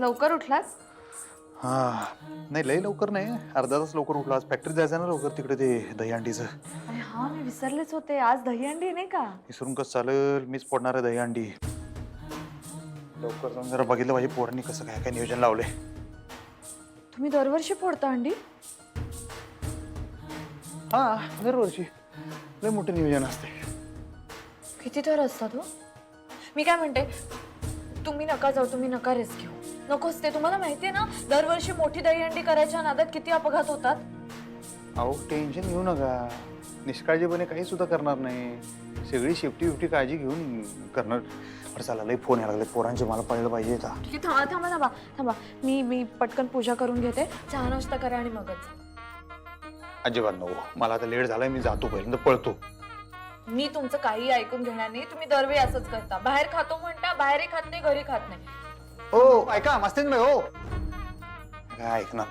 लवकर उठलास? हा नाही लय लवकर नाही, अर्धा तास लवकर उठलो. आज फॅक्टरीत जायचं ना लवकर, तिकडे ते दहीहंडीचं. अरे हा, मी विसरलेच होते, आज दहीहंडी नाही का? विसरून कसं चालेल, मीच फोडणार आहे दहीहंडी. लवकर जाऊन जरा बघितलं पाहिजे पोरांनी कसं काय काय नियोजन लावले. तुम्ही दरवर्षी फोडता अंडी? हा दरवर्षी लय मोठं नियोजन असते. किती तर असतात हो. मी काय म्हणते, तुम्ही नका जाऊ, तुम्ही नका रिस्क घेऊ. नकोच ते, तुम्हाला माहितीये ना दरवर्षी मोठी दहीहंडी करायच्या नादात किती अपघात होतात. अहो टेन्शन घेऊ नका, निष्काळजीपणे काही सुद्धा करणार नाही. सगळी शेफ्टी काळजी घेऊन करणार. बरं चला, लय फोन यायला लागले पोरांचे, मला पळलं पाहिजे आता. ठीक आहे, थांबा थांबा थांबा थांबा. मी पटकन पूजा करून घेते, चहा नाश्ता करा आणि मगच. अजिबात नको, मला आता लेट झालाय, मी जातो, पहिल्यांदा पळतो. मी तुमचं काही ऐकून घेणार नाही. तुम्ही दरवेळी असंच करता, बाहेर खातो म्हणता, बाहेरही खात नाही, घरी खात नाही. हो ऐका मस्तीन नाही हो, काय ऐकणार.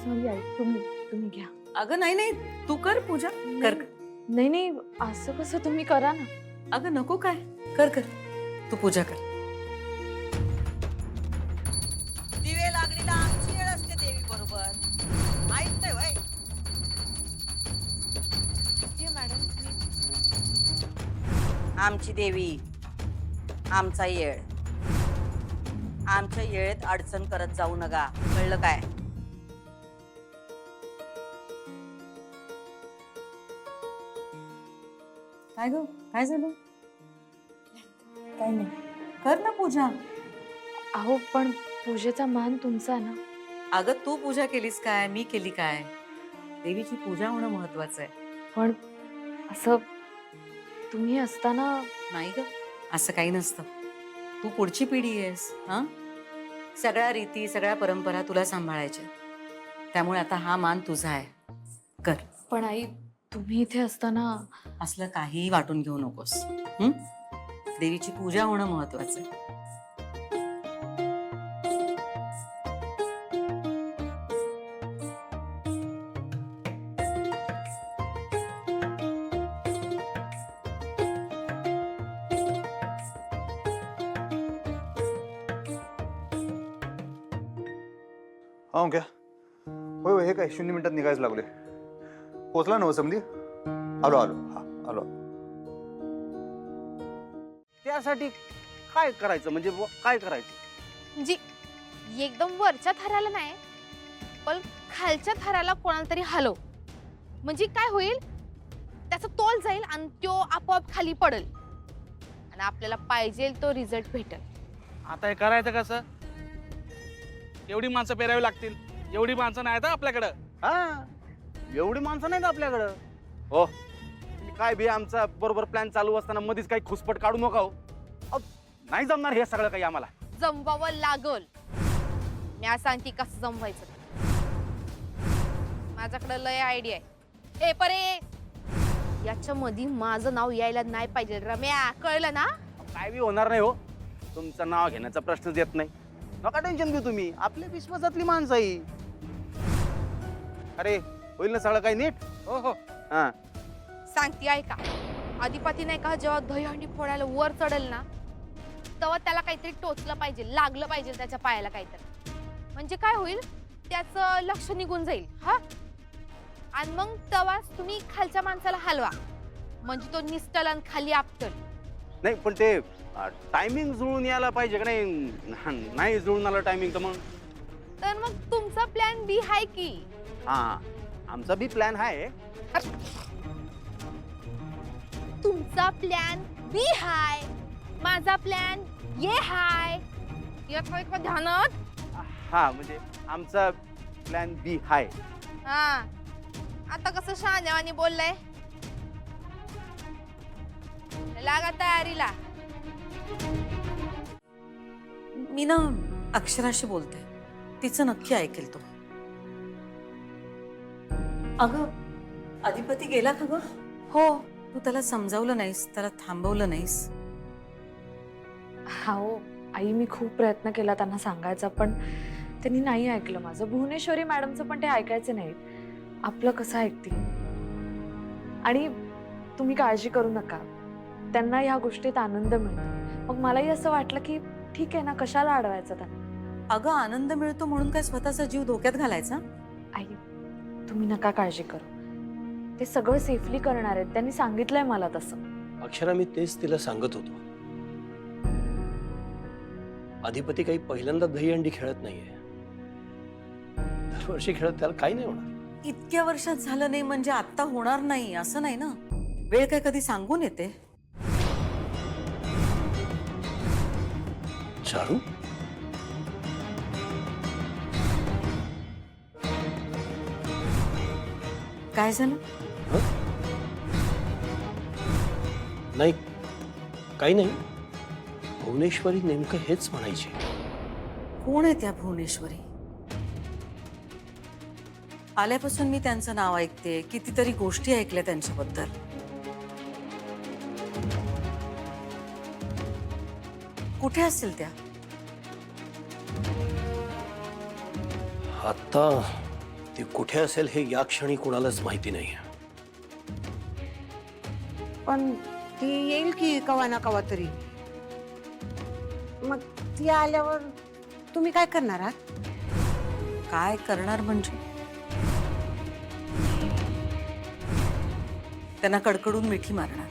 सॉरी आई, तुम्ही घ्या. अगं नाही नाही, तू कर पूजा कर. नाही नाही, असं कसं, तुम्ही करा ना. अगं नको काय, कर कर, तू पूजा कर. दिवे लागलेला आमची वेळ असते देवी बरोबर, माहित नाही वय. आमची देवी, आमचा येळ, आमच्या येळेत अडचण करत जाऊ नका, कळलं काय? काय ग, काय झालं? काय नाही. कर ना पूजा. अहो पण पूजेचा मान तुमचा ना. अगं तू पूजा केलीस काय, मी केली काय? देवीची पूजा होणं महत्वाचं आहे. पण असं तुम्ही असताना. नाही ग, असं काही नसतं. तू पुढची पिढी आहेस. हा, सगळ्या रीती सगळ्या परंपरा तुला सांभाळायच्या, त्यामुळे आता हा मान तुझा आहे. कर. पण आई, तुम्ही इथे असताना. असलं काही वाटून घेऊ नकोस. देवीची पूजा होणं महत्वाचं आहे. हा क्या होय होय, हे काय 0 मिनिटात निघायचं लागले. पोचला ना समधी? आलो आलो, हा आलो. त्यासाठी काय करायचं, म्हणजे काय करायचं? म्हणजे एकदम वरच्या थराला नाही, पण खालच्या थराला कोणाला तरी हलव. म्हणजे काय होईल, त्याचा तोल जाईल आणि तो आपोआप खाली पडेल आणि आपल्याला पाहिजे तो रिझल्ट भेटेल. आता हे करायचं कसं? एवढी माणसं पेरावी लागतील. एवढी माणसं नाहीत आपल्याकडं. हा, एवढी माणसं नाहीत आपल्याकडं. हो, काय बी आमचा बरोबर प्लॅन चालू असताना मध्येच काही खुसपट काढू नका हो. नाही जमणार हे सगळं काही आम्हाला. जमवावं लागल. मी सांगते कसं जमवायचं. माझ्याकडे लय आयडिया आहे. ए परे, याच्या मध्ये माझं नाव यायला नाही पाहिजे. रम्या, कळलं ना? काय बी होणार नाही हो. तुमचं नाव घेण्याचा प्रश्नच येत नाही. नका टेन्शन घेऊ तुम्ही, आपल्या विश्वासातली माणसं आहे. अरे होईल ना सगळं काही नीट? हो हो. हा, सांगते ऐका. आदिपती नाही का, जेव्हा दहीहंडी फोडायला वर चढेल ना, तेव्हा त्याला काहीतरी टोचलं पाहिजे, लागलं पाहिजे त्याच्या पायाला काहीतरी. म्हणजे काय होईल, त्याचं लक्ष निघून जाईल. हा, आणि मग तेव्हाच तुम्ही खालच्या माणसाला हलवा, म्हणजे तो निसटल आणि खाली आपटल. नाही पण ते टायमिंग जुळून यायला पाहिजे का नाही? नाही जुळून आलं टायमिंग तर मग तुमचा प्लॅन बी आहे की? हा, आमचा बी प्लॅन आहे. तुमचा प्लॅन बी हाय, माझा प्लॅन ये हाय. येतोय का ध्यानात? हा, म्हणजे आमचा प्लॅन बी हाय. हा, आता कसं शहाण्यावानी बोललाय. लागा तयारीला. मी ना अक्षराशी बोलते, तिचं नक्की ऐकेल तो. अगं अधिपती गेला का ग? हो. तू त्याला समजावलं नाहीस, त्याला थांबवलं नाहीस. हो आई, मी खूप प्रयत्न केला त्यांना सांगायचा, पण त्यांनी नाही ऐकलं माझं. भुवनेश्वरी मॅडमचं पण ते ऐकायचं नाही. आपलं कसं ऐकतील. आणि तुम्ही काळजी करू नका, त्यांना ह्या गोष्टीत आनंद मिळतो. मग मलाही असं वाटलं की ठीक आहे ना, कशाला अडवायचं त्यांना. अगं आनंद मिळतो म्हणून काय स्वतःचा जीव धोक्यात घालायचा? आई, तुम्ही नका काळजी करू. ते सगळं सेफली करणार आहेत. त्यांनी सांगितलंय मला तसं. अक्षरा, मी तेच तिला सांगत होतो. अधिपती काही पहिल्यांदा दहीहंडी खेळत नाहीये. दरवर्षी खेळत, त्याला काही नाही होणार. इतक्या वर्षात झालं नाही म्हणजे आता होणार नाही असं नाही ना. वेळ काय कधी सांगून येते. चारू, काय झालं? नाही, काही नाही. भुवनेश्वरी नेमकं हेच म्हणायची. कोण आहे त्या भुवनेश्वरी? आल्यापासून मी त्यांचं नाव ऐकते, कितीतरी गोष्टी ऐकल्या त्यांच्याबद्दल. कुठे असतील त्या? आता ती कुठे असेल हे या क्षणी कोणालाच माहिती नाही. पण ती येईल की कवा ना कवा तरी. मग ती आल्यावर तुम्ही काय करणार आहात? काय करणार म्हणजे? त्यांना कडकडून मिठी मारणार.